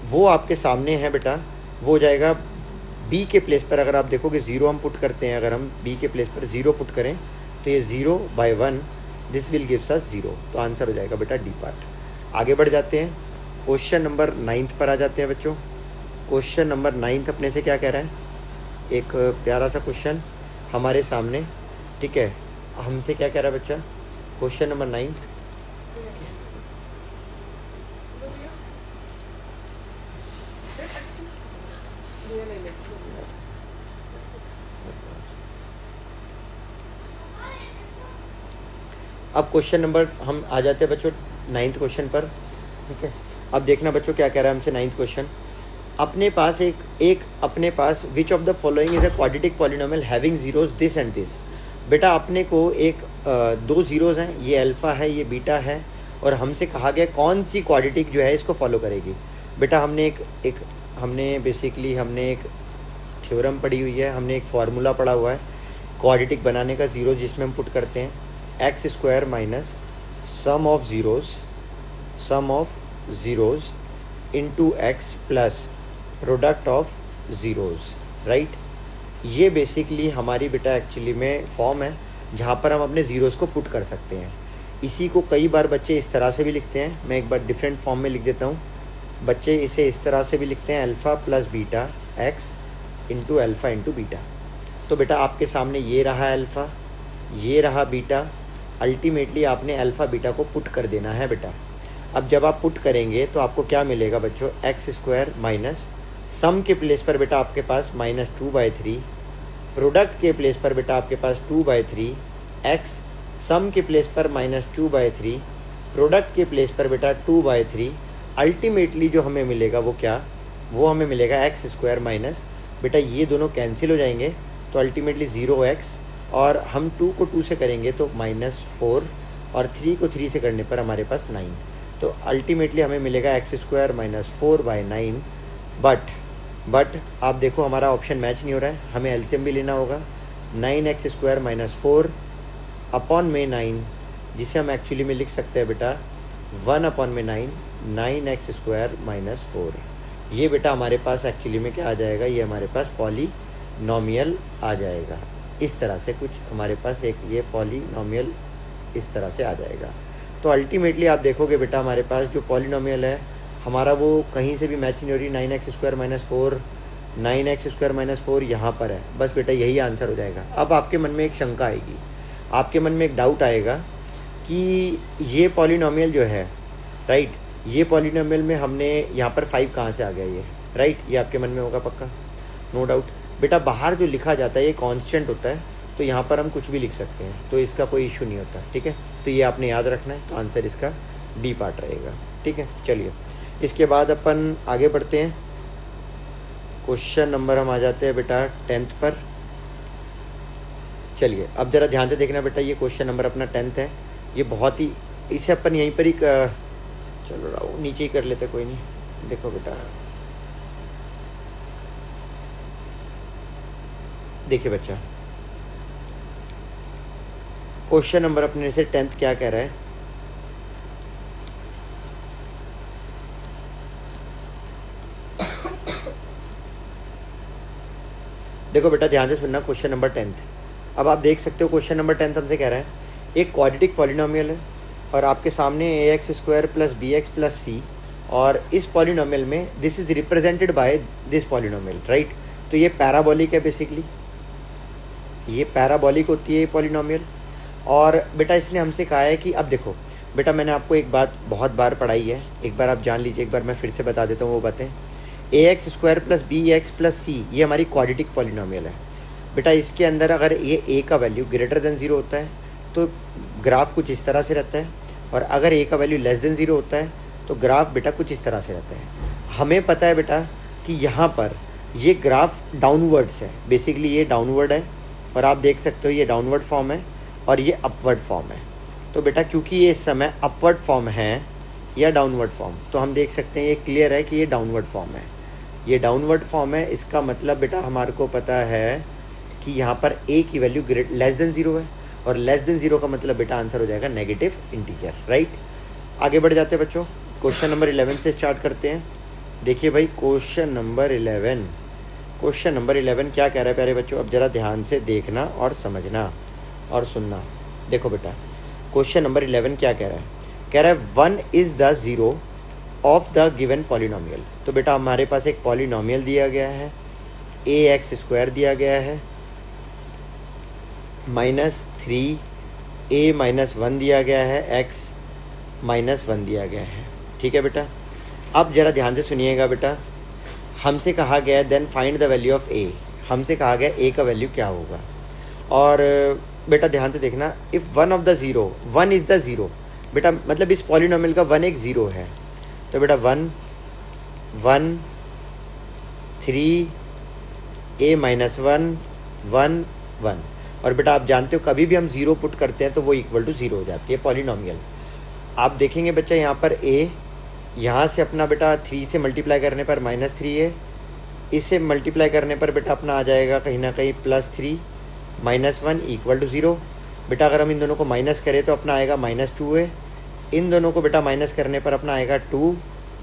वो आपके सामने है बेटा, वो हो जाएगा b के प्लेस पर। अगर आप देखोगे 0 हम पुट करते हैं, अगर हम b के प्लेस पर 0 पुट करें तो ये 0/1, दिस विल गिव्स अस 0। तो आंसर हो जाएगा बेटा डी पार्ट। आगे बढ़ जाते हैं, क्वेश्चन नंबर 9 पर आ जाते हैं बच्चों। क्वेश्चन नंबर 9 अपने से क्या कह रहा है? एक प्यारा सा क्वेश्चन हमारे सामने, ठीक है। हमसे क्या कह रहा है बच्चा? क्वेश्चन नंबर 9, अब क्वेश्चन नंबर हम आ जाते हैं बच्चों 9th क्वेश्चन पर, ठीक है। अब देखना बच्चों क्या कह रहा है हमसे 9th क्वेश्चन। अपने पास अपने पास which of the following is a quadratic polynomial having zeroes this and this. बेटा अपने को दो जीरोज हैं, ये अल्फ़ा है ये बीटा है, और हमसे कहा गया कौन सी क्वाड्रेटिक जो है इसको फॉलो करेगी। बेटा हमने हमने एक थ्योरम पढ़ी हुई है, हमने एक फार्मूला पढ़ा हुआ है क्वाड्रेटिक बनाने का, जीरो जिसमें हम पुट करते हैं x square minus sum of zeros into x plus product of zeros, right. ये बेसिकली हमारी बेटा एक्चुअली में फॉर्म है जहाँ पर हम अपने ज़ीरोज़ को पुट कर सकते हैं। इसी को कई बार बच्चे इस तरह से भी लिखते हैं, मैं एक बार डिफरेंट फॉर्म में लिख देता हूँ। बच्चे इसे इस तरह से भी लिखते हैं, alpha plus beta x into alpha into beta. तो बेटा आपके सामने ये रहा अल्फ़ा, ये रहा बीटा, अल्टीमेटली आपने अल्फ़ा बीटा को पुट कर देना है बेटा। अब जब आप पुट करेंगे तो आपको क्या मिलेगा बच्चों? एक्स स्क्वायर माइनस सम के प्लेस पर बेटा आपके पास -2/3, प्रोडक्ट के प्लेस पर बेटा आपके पास 2/3, एक्स सम के प्लेस पर -2/3, प्रोडक्ट के प्लेस पर बेटा 2/3। अल्टीमेटली जो हमें मिलेगा वो क्या? वो हमें मिलेगा एक्स स्क्वायर माइनस, बेटा ये दोनों कैंसिल हो जाएंगे तो अल्टीमेटली 0x, और हम 2 को 2 से करेंगे तो -4, और 3 को 3 से करने पर हमारे पास 9। तो अल्टीमेटली हमें मिलेगा एक्स स्क्वायर -4/9। बट आप देखो हमारा ऑप्शन मैच नहीं हो रहा है, हमें एलसीएम भी लेना होगा। 9x स्क्वायर -4 अपॉन में 9, जिसे हम एक्चुअली में लिख सकते हैं बेटा 1/9, 9x स्क्वायर -4। ये बेटा हमारे पास एक्चुअली में क्या आ जाएगा? ये हमारे पास पॉलीनोमियल आ जाएगा। इस तरह से कुछ हमारे पास एक ये पॉलीनोमियल इस तरह से आ जाएगा। तो अल्टीमेटली आप देखोगे बेटा हमारे पास जो पॉलीनोमियल है हमारा वो कहीं से भी मैच नहीं हो रही। 9x स्क्वायर -4, 9x स्क्वायर -4 यहाँ पर है, बस बेटा यही आंसर हो जाएगा। अब आपके मन में एक शंका आएगी, आपके मन में एक डाउट आएगा कि ये पॉलीनोमियल जो है, राइट, ये पॉलीनोमियल में हमने यहाँ पर 5 कहाँ से आ गया ये, राइट, ये आपके मन में होगा पक्का, नो डाउट। बेटा बाहर जो लिखा जाता है ये कांस्टेंट होता है, तो यहाँ पर हम कुछ भी लिख सकते हैं, तो इसका कोई इशू नहीं होता, ठीक है। तो ये आपने याद रखना है, तो आंसर इसका डी पार्ट रहेगा, ठीक है। चलिए इसके बाद अपन आगे बढ़ते हैं, क्वेश्चन नंबर हम आ जाते हैं बेटा 10th पर। चलिए अब ज़रा ध्यान से देखना बेटा, ये क्वेश्चन नंबर अपना 10th है। ये बहुत ही, इसे अपन यहीं पर ही चलो नीचे ही कर लेते, कोई नहीं। देखो बेटा देखिए बच्चा, क्वेश्चन नंबर अपने से 10th क्या कह रहा है, देखो बेटा ध्यान से सुनना, क्वेश्चन नंबर 10th। अब आप देख सकते हो क्वेश्चन नंबर 10th हमसे कह रहा है एक क्वाड्रेटिक पॉलिनोमियल है और आपके सामने ax square plus B X plus C, और इस पॉलिनोमियल में this is represented by this polynomial, right. तो ये पैराबोलिक है बेसिकली, ये पैराबोलिक होती है ये पॉलिनोमियल। और बेटा इसने हमसे कहा है कि अब देखो बेटा, मैंने आपको एक बात बहुत बार पढ़ाई है, एक बार आप जान लीजिए, एक बार मैं फिर से बता देता हूँ वो बातें। ax square plus B X plus C ये हमारी क्वाड्रेटिक पॉलिनोमियल है बेटा। इसके अंदर अगर ये a का वैल्यू ग्रेटर देन 0 होता है तो ग्राफ कुछ इस तरह से रहता है, और अगर a का वैल्यू लेस देन 0 होता है तो ग्राफ बेटा कुछ इस तरह से रहता है। हमें पता है बेटा कि यहाँ पर ये ग्राफ डाउनवर्ड्स है, बेसिकली ये डाउनवर्ड है, और आप देख सकते हो ये डाउनवर्ड फॉर्म है और ये अपवर्ड फॉर्म है। तो बेटा क्योंकि ये इस समय अपवर्ड फॉर्म है या डाउनवर्ड फॉर्म, तो हम देख सकते हैं ये क्लियर है कि ये डाउनवर्ड फॉर्म है, ये डाउनवर्ड फॉर्म है। इसका मतलब बेटा हमारे को पता है कि यहाँ पर a की वैल्यू लेस देन 0 है, और लेस देन 0 का मतलब बेटा आंसर हो जाएगा नेगेटिव इंटीजर, राइट। आगे बढ़ जाते हैं बच्चों, क्वेश्चन नंबर 11 से स्टार्ट करते हैं। देखिए भाई क्वेश्चन नंबर 11 क्या कह रहा है प्यारे बच्चों, अब ज़रा ध्यान से देखना और समझना और सुनना। देखो बेटा क्वेश्चन नंबर 11 क्या कह रहा है, कह रहा है 1 is the 0 of the given polynomial. तो बेटा हमारे पास एक पॉलिनोमियल दिया गया है, ax स्क्वायर दिया गया है, -3a-1 दिया गया है, x -1 दिया गया है, ठीक है बेटा। अब ज़रा ध्यान से सुनिएगा बेटा, हमसे कहा गया then find the value of a, हमसे कहा गया a का वैल्यू क्या होगा। और बेटा ध्यान से देखना, if 1 of the 0, 1 is the 0 बेटा, मतलब इस पॉलिनोमियल का 1 एक 0 है, तो बेटा 1 1 3 a-1 1 1, और बेटा आप जानते हो कभी भी हम 0 पुट करते हैं तो वो इक्वल टू 0 हो जाती है पॉलिनोमियल। आप देखेंगे बच्चा यहाँ पर a, यहाँ से अपना बेटा 3 से मल्टीप्लाई करने पर -3a, इससे मल्टीप्लाई करने पर बेटा अपना आ जाएगा कहीं ना कहीं +3 -1 इक्वल टू 0। बेटा अगर हम इन दोनों को माइनस करें तो अपना आएगा -2a, इन दोनों को बेटा माइनस करने पर अपना आएगा 2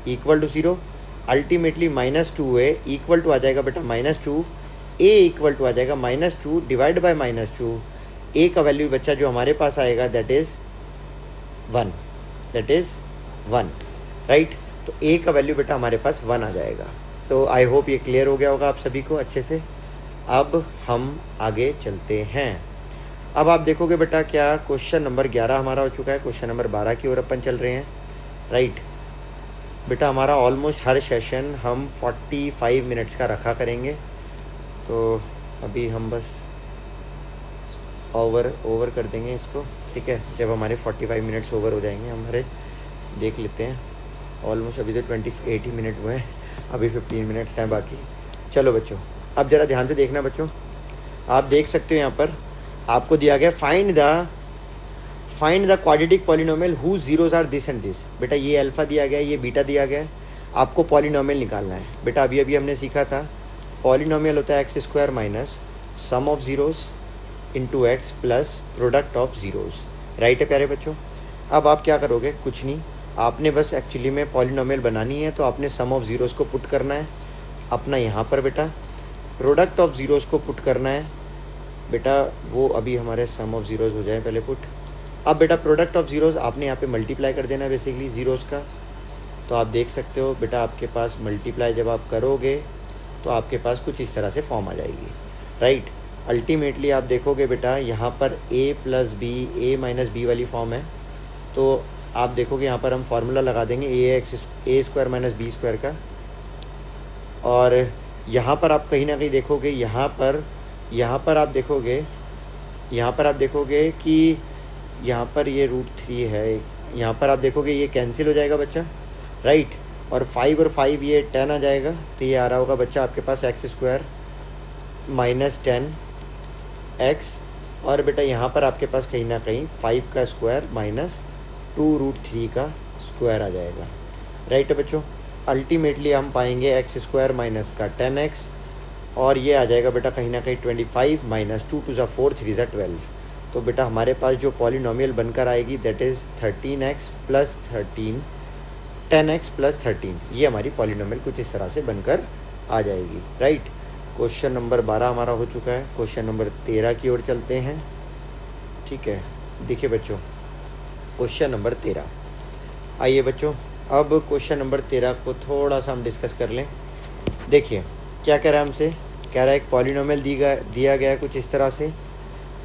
equal to 0। Ultimately -2a equal to आ जाएगा बेटा -2, a इक्वल टू आ जाएगा -2 डिवाइड बाय -2। a का वैल्यू बच्चा जो हमारे पास आएगा दैट इज़ 1, राइट। तो a का वैल्यू बेटा हमारे पास 1 आ जाएगा। तो आई होप ये क्लियर हो गया होगा आप सभी को अच्छे से। अब हम आगे चलते हैं। अब आप देखोगे बेटा क्या क्वेश्चन नंबर 11 हमारा हो चुका है, क्वेश्चन नंबर 12 की ओर अपन चल रहे हैं, राइट। बेटा हमारा ऑलमोस्ट हर सेशन हम 45 मिनट्स का रखा करेंगे, तो अभी हम बस ओवर कर देंगे इसको, ठीक है। जब हमारे 45 मिनट्स ओवर हो जाएंगे हमारे, देख लेते हैं, ऑलमोस्ट अभी तो 80 मिनट हुए हैं, अभी 15 मिनट्स हैं बाकी। चलो बच्चों अब ज़रा ध्यान से देखना बच्चों, आप देख सकते हो यहाँ पर आपको दिया गया find the quadratic polynomial whose zeros are this and this. बेटा ये अल्फ़ा दिया गया है, ये बीटा दिया गया है, आपको पॉलिनोमियल निकालना है। बेटा अभी हमने सीखा था पॉलिनोमियल होता है x square minus sum of zeros into x plus product of zeros, right है प्यारे बच्चों। अब आप क्या करोगे, कुछ नहीं, आपने बस एक्चुअली में पॉलिनोमियल बनानी है, तो आपने सम ऑफ ज़ीरोस को पुट करना है अपना यहाँ पर, बेटा प्रोडक्ट ऑफ ज़ीरोस को पुट करना है बेटा, वो अभी हमारे सम ऑफ ज़ीरोस हो जाए पहले पुट। अब बेटा प्रोडक्ट ऑफ ज़ीरोस आपने यहाँ पे मल्टीप्लाई कर देना है बेसिकली ज़ीरोस का, तो आप देख सकते हो बेटा आपके पास मल्टीप्लाई जब आप करोगे तो आपके पास कुछ इस तरह से फॉर्म आ जाएगी, राइट। अल्टीमेटली आप देखोगे बेटा यहाँ पर a plus b a minus b वाली फॉर्म है, तो आप देखोगे यहाँ पर हम फार्मूला लगा देंगे a square minus b square का, और यहाँ पर आप कहीं ना कहीं देखोगे यहाँ पर आप देखोगे कि यहाँ पर ये √3 है, यहाँ पर आप देखोगे ये कैंसिल हो जाएगा बच्चा, राइट। और 5 और 5 ये 10 आ जाएगा, तो ये आ रहा होगा बच्चा आपके पास एक्स स्क्वायर माइनस 10x, और बेटा यहाँ पर आपके पास कहीं ना कहीं 5 का स्क्वायर माइनस 2√3 का स्क्वायर आ जाएगा, राइट है बच्चों। अल्टीमेटली हम पाएंगे एक्स स्क्वायर माइनस का 10x और ये आ जाएगा बेटा कहीं ना कहीं 25 माइनस 2 टू ज़ा 4 3 ज़ा 12। तो बेटा हमारे पास जो पॉलिनोमियल बनकर आएगी that is 13x plus 13 10x plus 13। ये हमारी पॉलिनोमियल कुछ इस तरह से बनकर आ जाएगी, राइट। क्वेश्चन नंबर 12 हमारा हो चुका है। क्वेश्चन नंबर 13 की ओर चलते हैं, ठीक है। देखिए बच्चों, क्वेश्चन नंबर 13, आइए बच्चों अब क्वेश्चन नंबर 13 को थोड़ा सा हम डिस्कस कर लें। देखिए क्या कह रहा है हमसे, कह रहा है एक पॉलिनोमियल दिया गया है कुछ इस तरह से,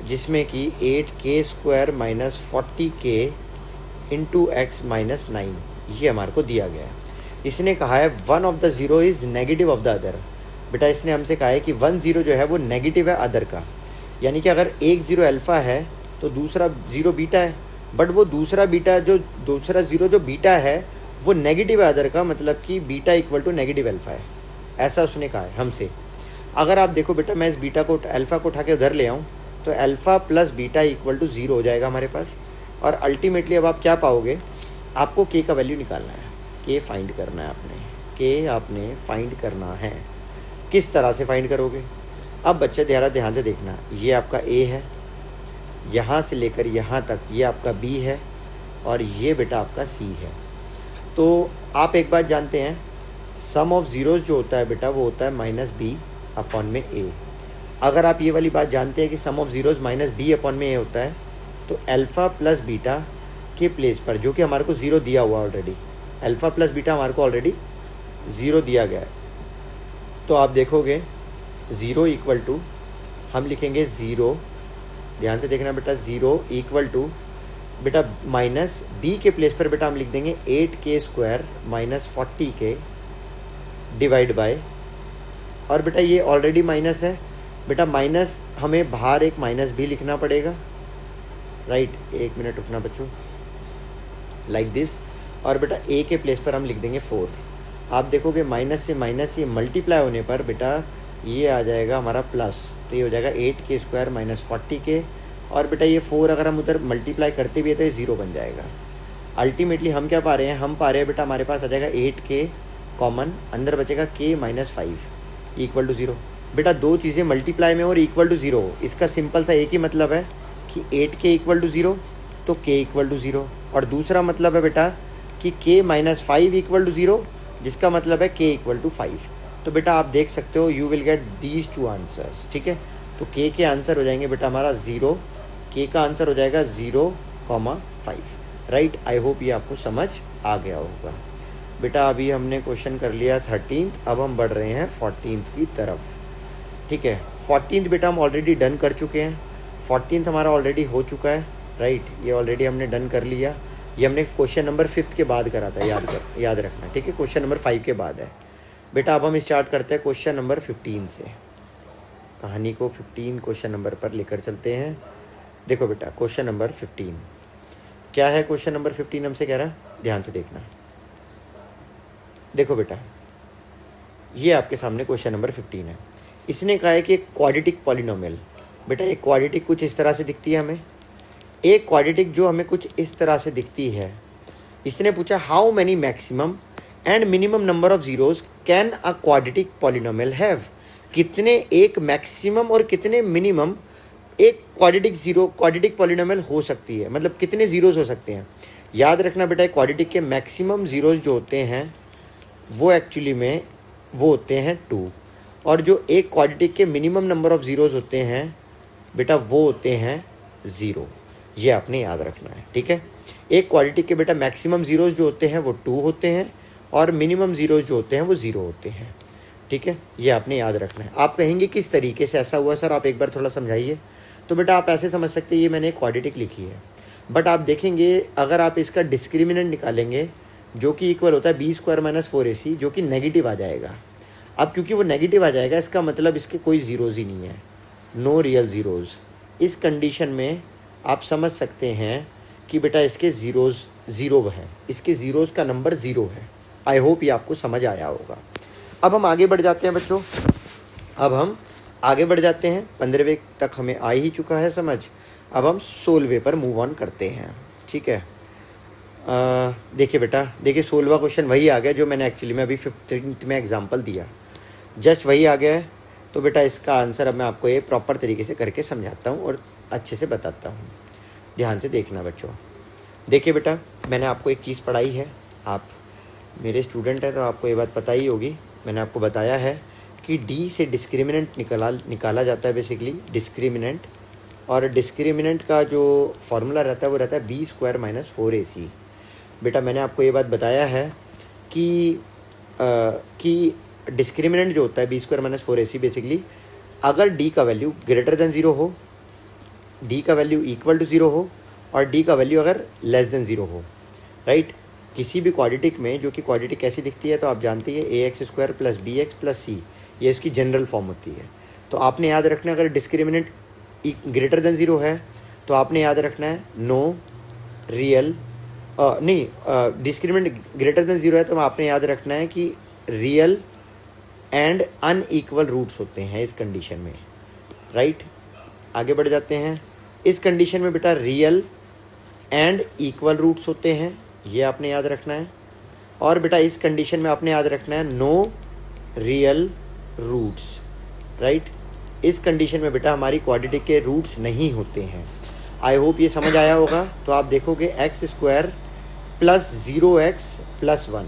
जिसमें कि 8k² minus 40k into x minus 9 ये हमारे को दिया गया है। इसने कहा है one of the zero is negative of the other. बेटा इसने हमसे कहा है कि 1 0 जो है वो नेगेटिव है अदर का, यानी कि अगर एक ज़ीरो अल्फ़ा है तो दूसरा ज़ीरो बीटा है, बट वो दूसरा ज़ीरो जो बीटा है वो नेगेटिव है अदर का, मतलब कि beta equal to negative alpha है, ऐसा उसने कहा है हमसे। अगर आप देखो बेटा मैं इस बीटा को अल्फ़ा को उठा के उधर ले आऊँ तो alpha plus beta equal to 0 हो जाएगा हमारे पास। और अल्टीमेटली अब आप क्या पाओगे, आपको के का वैल्यू निकालना है, के फाइंड करना है आपने फाइंड करना है। किस तरह से फाइंड करोगे, अब बच्चे ध्यान से देखना, ये आपका ए है, यहाँ से लेकर यहाँ तक ये आपका बी है, और ये बेटा आपका सी है। तो आप एक बात जानते हैं, सम ऑफ ज़ीरोज़ जो होता है बेटा वो होता है माइनस बी अपॉन में ए। अगर आप ये वाली बात जानते हैं कि sum of zeroes minus B upon में ए होता है, तो अल्फ़ा प्लस बीटा के प्लेस पर, जो कि हमारे को 0 दिया हुआ ऑलरेडी, अल्फ़ा प्लस बीटा हमारे को ऑलरेडी 0 दिया गया है, तो आप देखोगे 0 इक्वल टू हम लिखेंगे 0, ध्यान से देखना बेटा, 0 इक्वल टू बेटा माइनस बी के प्लेस पर बेटा हम लिख देंगे 8k² minus 40k divide by, और बेटा ये ऑलरेडी माइनस है बेटा, माइनस हमें बाहर एक माइनस भी लिखना पड़ेगा, राइट। एक मिनट रुकना बच्चों, लाइक दिस, और बेटा ए के प्लेस पर हम लिख देंगे 4। आप देखोगे माइनस से माइनस ये मल्टीप्लाई होने पर बेटा ये आ जाएगा हमारा प्लस, तो ये हो जाएगा 8k² माइनस 40k, और बेटा ये 4 अगर हम उधर मल्टीप्लाई करते भी है तो ये 0 बन जाएगा। अल्टीमेटली हम क्या पा रहे हैं, हम पा रहे हैं बेटा हमारे पास आ जाएगा 8k कॉमन, अंदर बचेगा k माइनस 5 इक्वल टू 0। बेटा दो चीज़ें मल्टीप्लाई में और इक्वल टू 0, इसका सिंपल सा एक ही मतलब है कि 8k इक्वल टू 0 तो k इक्वल टू 0, और दूसरा मतलब है बेटा कि k माइनस 5 इक्वल टू 0, जिसका मतलब है k इक्वल टू 5। तो बेटा आप देख सकते हो you will get these 2 answers, ठीक है। तो k के आंसर हो जाएंगे बेटा हमारा 0, k का आंसर हो जाएगा 0,5, राइट। आई होप ये आपको समझ आ गया होगा। बेटा अभी हमने क्वेश्चन कर लिया 13th, अब हम बढ़ रहे हैं 14th की तरफ, ठीक है। 14th बेटा हम ऑलरेडी डन कर चुके हैं, 14th हमारा ऑलरेडी हो चुका है, राइट। ये ऑलरेडी हमने डन कर लिया, ये हमने क्वेश्चन नंबर 5 के बाद करा था, याद रखना, ठीक है। क्वेश्चन नंबर 5 के बाद है बेटा। अब हम स्टार्ट करते हैं क्वेश्चन नंबर 15 से, कहानी को 15 क्वेश्चन नंबर पर लेकर चलते हैं। देखो बेटा क्वेश्चन नंबर 15 क्या है, क्वेश्चन नंबर 15 हमसे कह रहा है, ध्यान से देखना। देखो बेटा ये आपके सामने क्वेश्चन नंबर 15 है। इसने कहा है कि एक क्वाड्रेटिक पॉलिनोमियल, बेटा एक क्वाड्रेटिक कुछ इस तरह से दिखती है हमें, एक क्वाड्रेटिक जो हमें कुछ इस तरह से दिखती है। इसने पूछा how many maximum and minimum number of zeros can a quadratic polynomial have, कितने एक मैक्सिमम और कितने मिनिमम एक क्वाड्रेटिक पॉलिनोमियल हो सकती है, मतलब कितने जीरोस हो सकते हैं। याद रखना बेटा क्वाड्रेटिक के मैक्सिमम जीरोस जो होते हैं वो एक्चुअली में वो होते हैं 2, और जो एक क्वाड्रेटिक के मिनिमम नंबर ऑफ जीरोस होते हैं बेटा वो होते हैं 0। ये आपने याद रखना है, ठीक है। एक क्वाड्रेटिक के बेटा मैक्सिमम जीरोस जो होते हैं वो 2 होते हैं, और मिनिमम जीरोस जो होते हैं वो 0 होते हैं, ठीक है। ये आपने याद रखना है। आप कहेंगे किस तरीके से ऐसा हुआ सर, आप एक बार थोड़ा समझाइए। तो बेटा आप ऐसे समझ सकते हैं, ये मैंने क्वाड्रेटिक लिखी है, बट आप देखेंगे अगर आप इसका डिस्क्रिमिनेंट निकालेंगे जो कि इक्वल होता है b² माइनस 4ac, जो कि नेगेटिव आ जाएगा। अब क्योंकि वो नेगेटिव आ जाएगा इसका मतलब इसके कोई ज़ीरोज़ ही नहीं है, नो रियल ज़ीरोज़। इस कंडीशन में आप समझ सकते हैं कि बेटा इसके ज़ीरोज़ 0 है, इसके ज़ीरोज़ का नंबर 0 है। आई होप ये आपको समझ आया होगा। अब हम आगे बढ़ जाते हैं बच्चों, अब हम आगे बढ़ जाते हैं, 15वें तक हमें आ ही चुका है समझ। अब हम 16वें पर मूव ऑन करते हैं, ठीक है। देखिए बेटा, देखिए 16वां क्वेश्चन वही आ गया जो मैंने एक्चुअली में अभी 15th में एग्जांपल दिया, जस्ट वही आ गया है। तो बेटा इसका आंसर अब मैं आपको ये प्रॉपर तरीके से करके समझाता हूँ और अच्छे से बताता हूँ। ध्यान से देखना बच्चों। देखिए बेटा, मैंने आपको एक चीज़ पढ़ाई है, आप मेरे स्टूडेंट हैं तो आपको ये बात पता ही होगी। मैंने आपको बताया है कि डी से डिस्क्रिमिनेंट निकाला जाता है, बेसिकली डिस्क्रिमिनेंट, और डिस्क्रिमिनेंट का जो फॉर्मूला रहता है वो रहता है बी स्क्वायर माइनस 4ac। बेटा मैंने आपको ये बात बताया है कि डिस्क्रिमिनेंट जो होता है b square minus 4ac, basically अगर डी का वैल्यू ग्रेटर देन 0 हो, डी का वैल्यू इक्वल टू 0 हो और डी का वैल्यू अगर लेस देन 0 हो, राइट। किसी भी क्वाड्रेटिक में, जो कि क्वाड्रेटिक कैसी दिखती है तो आप जानते हैं ax square plus B X plus C, ये इसकी जनरल फॉर्म होती है। तो आपने याद रखना है अगर डिस्क्रिमिनेंट ग्रेटर देन 0 है तो आपने याद रखना है no real, discriminant greater than 0 है तो आपने याद रखना है कि रियल एंड अनइक्वल रूट्स होते हैं इस कंडीशन में, राइट। आगे बढ़ जाते हैं। इस कंडीशन में बेटा रियल एंड इक्वल रूट्स होते हैं, ये आपने याद रखना है। और बेटा इस कंडीशन में आपने याद रखना है नो रियल रूट्स, राइट। इस कंडीशन में बेटा हमारी क्वाड्रेटिक के रूट्स नहीं होते हैं। आई होप ये समझ आया होगा। तो आप देखोगे x square plus 0x plus 1।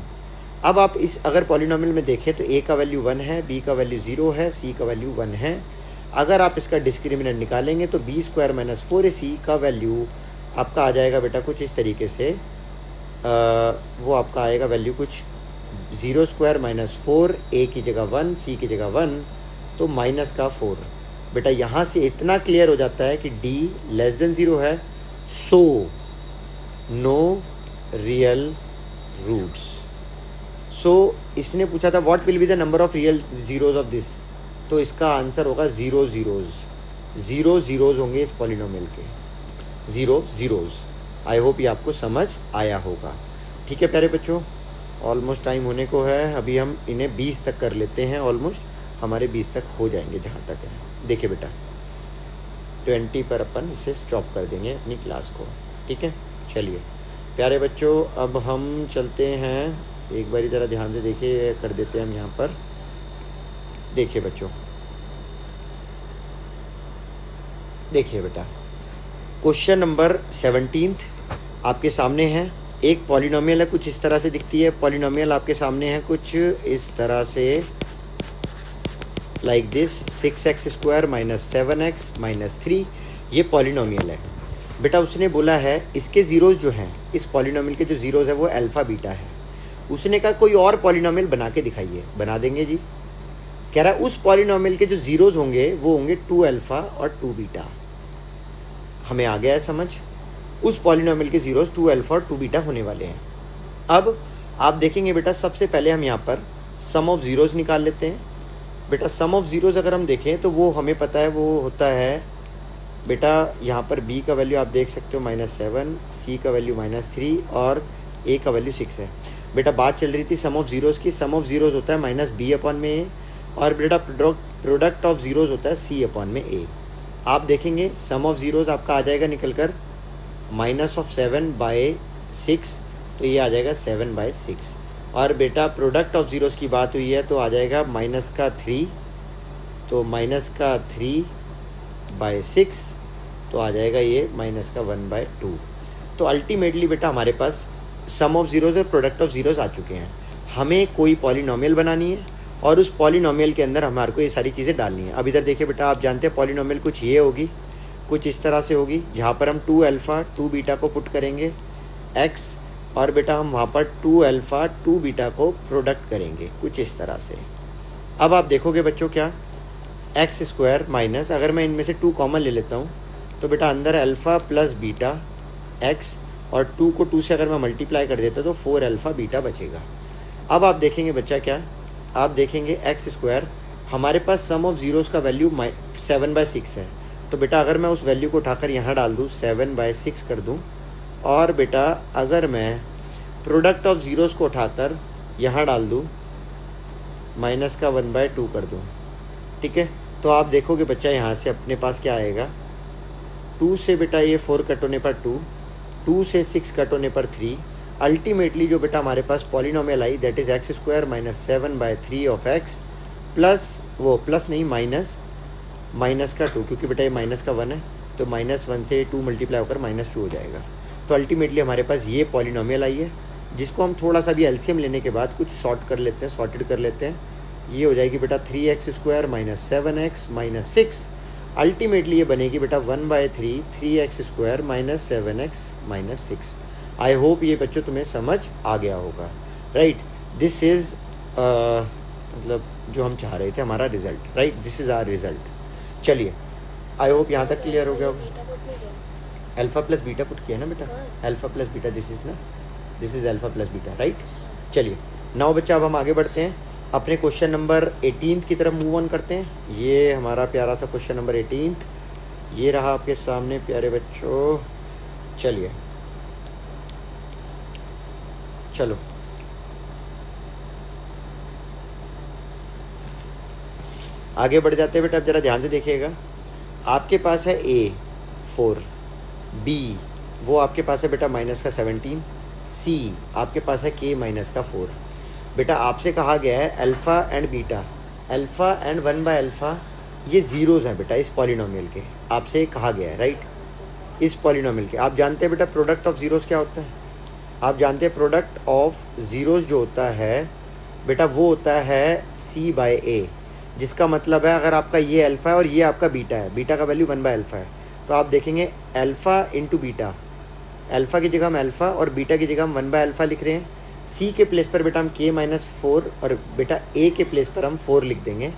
अब आप इस अगर पॉलिनोमियल में देखें तो a का वैल्यू 1 है, b का वैल्यू 0 है, c का वैल्यू 1 है। अगर आप इसका डिस्क्रिमिनेंट निकालेंगे तो बी स्क्वायर माइनस 4ac का वैल्यू आपका आ जाएगा बेटा कुछ इस तरीके से, वो आपका आएगा वैल्यू कुछ 0 स्क्वायर माइनस 4, a की जगह 1, c की जगह 1, तो माइनस का 4। बेटा यहाँ से इतना क्लियर हो जाता है कि d लेस देन 0 है, सो नो रियल रूट्स। सो इसने पूछा था what will be the number of real zeros of this, तो इसका आंसर होगा 0 जीरोज होंगे इस पॉलिनोमियल के, 0 जीरोज। आई होप ये आपको समझ आया होगा। ठीक है प्यारे बच्चों, ऑलमोस्ट टाइम होने को है, अभी हम इन्हें 20 तक कर लेते हैं, ऑलमोस्ट हमारे 20 तक हो जाएंगे जहाँ तक है। देखिए बेटा 20 पर अपन इसे स्टॉप कर देंगे अपनी क्लास को, ठीक है। चलिए प्यारे बच्चों, अब हम चलते हैं, एक बारी ज़रा ध्यान से देखिए, कर देते हैं हम यहाँ पर। देखिए बच्चों, देखिए बेटा क्वेश्चन नंबर 17 आपके सामने है। एक पॉलिनोमियल है, कुछ इस तरह से दिखती है। पॉलिनोमियल आपके सामने है कुछ इस तरह से, like this, 6x square minus 7x minus 3, ये पॉलिनोमियल है। बेटा उसने बोला है इसके ज़ीरोज़ जो हैं, इस पॉलिनोमियल के जो ज़ीरोज़ है वो अल्फ़ा बीटा है। उसने कहा कोई और पॉलिनोमियल बना के दिखाइए। बना देंगे जी। कह रहा है उस पॉलिनोमियल के जो ज़ीरोज़ होंगे वो होंगे 2 अल्फ़ा और 2 बीटा। हमें आ गया है समझ, उस पॉलिनोमियल के ज़ीरोज़ 2 अल्फ़ा और 2 बीटा होने वाले हैं। अब आप देखेंगे बेटा, सबसे पहले हम यहाँ पर सम ऑफ ज़ीरोज़ निकाल लेते हैं। बेटा सम ऑफ ज़ीरोज़ अगर हम देखें तो वो हमें पता है वो होता है बेटा, यहाँ पर b का वैल्यू आप देख सकते हो -7, c का वैल्यू -3 और a का वैल्यू 6 है। बेटा बात चल रही थी सम ऑफ ज़ीरोज़ की। सम ऑफ ज़ीरोज़ होता है -b/a और बेटा प्रोडक्ट ऑफ ज़ीरोज़ होता है c/a। आप देखेंगे सम ऑफ ज़ीरोज़ आपका आ जाएगा निकल कर -7/6, तो ये आ जाएगा 7/6। और बेटा प्रोडक्ट ऑफ ज़ीरोज़ की बात हुई है तो आ जाएगा -3, तो -3/6, तो आ जाएगा ये -1/2। तो अल्टीमेटली बेटा हमारे पास सम ऑफ ज़ीरोज़ और प्रोडक्ट ऑफ ज़ीरोज़ आ चुके हैं। हमें कोई पॉलिनोमियल बनानी है और उस पॉलिनोमियल के अंदर हमारे को ये सारी चीज़ें डालनी है। अब इधर देखिए बेटा, आप जानते हैं पॉलिनोमियल कुछ ये होगी, कुछ इस तरह से होगी, जहाँ पर हम 2 अल्फ़ा 2 बीटा को पुट करेंगे x, और बेटा हम वहाँ पर 2 अल्फ़ा 2 बीटा को प्रोडक्ट करेंगे कुछ इस तरह से। अब आप देखोगे बच्चों क्या, एक्स स्क्वायर माइनस, अगर मैं इनमें से 2 कॉमन ले लेता हूँ तो बेटा अंदर अल्फ़ा प्लस बीटा x, और 2 को 2 से अगर मैं मल्टीप्लाई कर देता तो 4 अल्फ़ा बीटा बचेगा। अब आप देखेंगे बच्चा क्या, आप देखेंगे एक्स स्क्वायर, हमारे पास सम ऑफ ज़ीरोज़ का वैल्यू 7/6 है। तो बेटा अगर मैं उस वैल्यू को उठाकर यहाँ डाल दूँ 7/6 कर दूँ, और बेटा अगर मैं प्रोडक्ट ऑफ ज़ीरोज़ को उठाकर यहाँ डाल दूँ -1/2 कर दूँ, ठीक है। तो आप देखोगे बच्चा यहाँ से अपने पास क्या आएगा, 2 से बेटा ये 4 कट होने पर 2, 2 से 6 कट होने पर 3। अल्टीमेटली जो बेटा हमारे पास पॉलिनोमियल आई that is x² -7/3 of x plus वो प्लस नहीं माइनस का 2, क्योंकि बेटा ये माइनस का 1 है, तो -1 से 2 मल्टीप्लाई होकर -2 हो जाएगा। तो अल्टीमेटली हमारे पास ये पॉलिनोमियल आई है, जिसको हम थोड़ा सा भी एलसीएम लेने के बाद कुछ सॉर्टेड कर लेते हैं। ये हो जाएगी बेटा 3x² - 7x - 6। अल्टीमेटली ये बनेगी बेटा 1/3 3x² - 7x - 6। आई होप ये बच्चों तुम्हें समझ आ गया होगा, राइट। दिस इज़ मतलब जो हम चाह रहे थे हमारा result, right, this is our result. चलिए, आई होप यहाँ तक क्लियर हो गया होगा। बीटा पुट नहीं किया। अल्फ़ा प्लस बीटा पुट किया ना बेटा, कहाँ? Alpha plus beta, this is alpha plus beta, right. चलिए नाउ बच्चा, अब हम आगे बढ़ते हैं, अपने क्वेश्चन नंबर 18 की तरफ मूव ऑन करते हैं। ये हमारा प्यारा सा क्वेश्चन नंबर 18 ये रहा आपके सामने प्यारे बच्चों। चलिए चलो, आगे बढ़ जाते हैं बेटा। अब जरा ध्यान से देखिएगा, आपके पास है A 4, B वो आपके पास है बेटा -17, C आपके पास है K -4। बेटा आपसे कहा गया है alpha and beta, alpha and 1/α ये ज़ीरोज़ हैं बेटा इस पॉलिनोमियल के, आपसे कहा गया है, राइट। इस पॉलिनोमियल के आप जानते हैं बेटा प्रोडक्ट ऑफ ज़ीरोज़ क्या होता है? आप जानते हैं प्रोडक्ट ऑफ ज़ीरोज़ जो होता है बेटा वो होता है C/A, जिसका मतलब है अगर आपका ये अल्फ़ा है और ये आपका बीटा है, बीटा का वैल्यू 1/α है, तो आप देखेंगे अल्फ़ा इंटू बीटा, अल्फ़ा की जगह हम अल्फ़ा और बीटा की जगह हम 1/α लिख रहे हैं। C के प्लेस पर बेटा हम K -4 और बेटा A के प्लेस पर हम 4 लिख देंगे।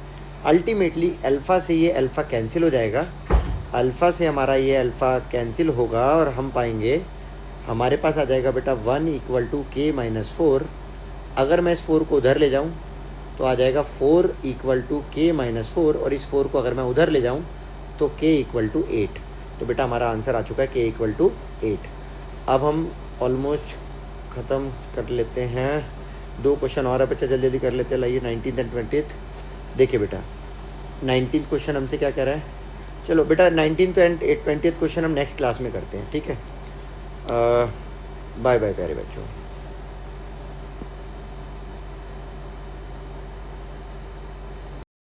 अल्टीमेटली अल्फ़ा से ये अल्फ़ा कैंसिल हो जाएगा, अल्फ़ा से हमारा ये अल्फ़ा कैंसिल होगा और हम पाएंगे हमारे पास आ जाएगा बेटा 1 = K -4। अगर मैं इस 4 को उधर ले जाऊँ तो आ जाएगा 4 = K -4, और इस 4 को अगर मैं उधर ले जाऊँ तो K = 8। तो बेटा हमारा आंसर आ चुका है K = 8। अब हम ऑलमोस्ट ख़त्म कर लेते हैं, 2 क्वेश्चन और है बच्चा, जल्दी जल्दी कर लेते हैं। लाइए 19th एंड 20th देखिए बेटा, 19th क्वेश्चन हमसे क्या कह रहा है। चलो बेटा 19th एंड 20th क्वेश्चन हम नेक्स्ट क्लास में करते हैं, ठीक है। बाय बाय प्यारे बच्चों।